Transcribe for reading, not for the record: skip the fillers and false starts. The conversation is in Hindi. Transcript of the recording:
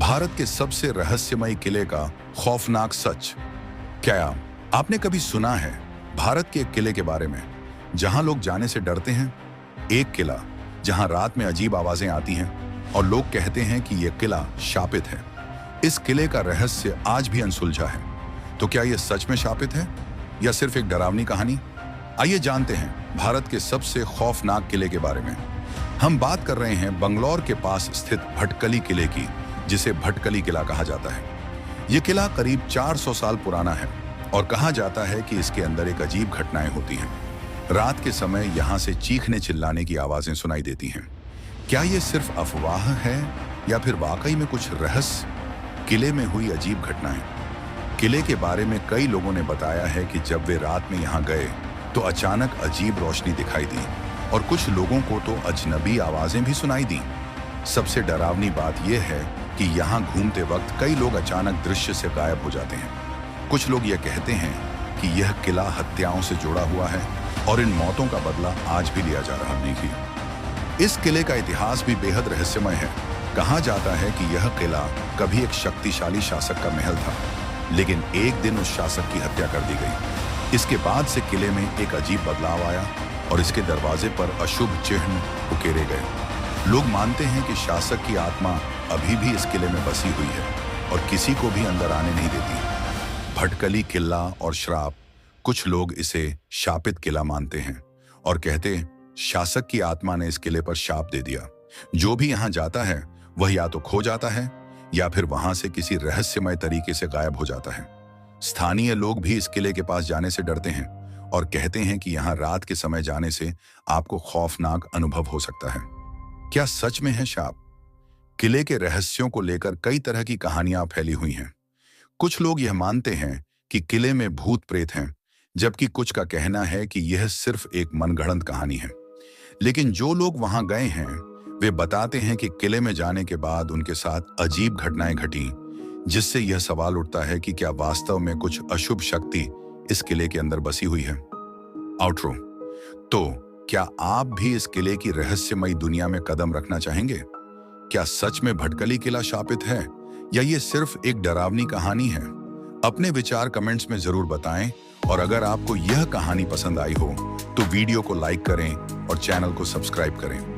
भारत के सबसे रहस्यमयी किले का खौफनाक सच। क्या आपने कभी सुना है भारत के एक किले के बारे में जहां लोग जाने से डरते हैं? एक किला जहां रात में अजीब आवाजें आती हैं और लोग कहते हैं कि यह किला शापित है। इस किले का रहस्य आज भी अनसुलझा है। तो क्या यह सच में शापित है या सिर्फ एक डरावनी कहानी? आइए जानते हैं भारत के सबसे खौफनाक किले के बारे में। हम बात कर रहे हैं बंगलौर के पास स्थित भटकली किले की, जिसे भटकली किला कहा जाता है। यह किला करीब 400 साल पुराना है और कहा जाता है कि इसके अंदर एक अजीब घटनाएं होती हैं। रात के समय यहां से चीखने चिल्लाने की आवाजें सुनाई देती हैं। क्या यह सिर्फ अफवाह है या फिर वाकई में कुछ रहस्य? किले में हुई अजीब घटनाएं। किले के बारे में कई लोगों ने बताया है कि जब वे रात में यहां गए तो अचानक अजीब रोशनी दिखाई दी और कुछ लोगों को तो अजनबी आवाजें भी सुनाई दी। सबसे डरावनी बात यह है कि यहाँ घूमते वक्त कई लोग अचानक दृश्य से गायब हो जाते हैं। कुछ लोग यह कहते हैं कि यह किला हत्याओं से जुड़ा हुआ है और इन मौतों का बदला आज भी लिया जा रहा नहीं। इस किले का इतिहास भी बेहद रहस्यमय है। कहा जाता है कि यह किला कभी एक शक्तिशाली शासक का महल था, लेकिन एक दिन उस शासक की हत्या कर दी गई। इसके बाद से किले में एक अजीब बदलाव आया और इसके दरवाजे पर अशुभ चिन्ह उकेरे गए। लोग मानते हैं कि शासक की आत्मा अभी भी इस किले में बसी हुई है और किसी को भी अंदर आने नहीं देती। भटकली किला और श्राप। कुछ लोग इसे शापित किला मानते हैं और कहते हैं शासक की आत्मा ने इस किले पर शाप दे दिया। जो भी यहाँ जाता है वह या तो खो जाता है या फिर वहां से किसी रहस्यमय तरीके से गायब हो जाता है। स्थानीय लोग भी इस किले के पास जाने से डरते हैं और कहते हैं कि यहाँ रात के समय जाने से आपको खौफनाक अनुभव हो सकता है। क्या सच में है शाप? किले के रहस्यों को लेकर कई तरह की कहानियां फैली हुई हैं। कुछ लोग यह मानते हैं कि किले में भूत प्रेत हैं, जबकि कुछ का कहना है कि यह सिर्फ एक मनगढ़ंत कहानी है। लेकिन जो लोग वहां गए हैं वे बताते हैं कि किले में जाने के बाद उनके साथ अजीब घटनाएं घटी, जिससे यह सवाल उठता है कि क्या वास्तव में कुछ अशुभ शक्ति इस किले के अंदर बसी हुई है। आउटरो। तो क्या आप भी इस किले की रहस्यमयी दुनिया में कदम रखना चाहेंगे? क्या सच में भटकली किला शापित है या ये सिर्फ एक डरावनी कहानी है? अपने विचार कमेंट्स में जरूर बताएं और अगर आपको यह कहानी पसंद आई हो तो वीडियो को लाइक करें और चैनल को सब्सक्राइब करें।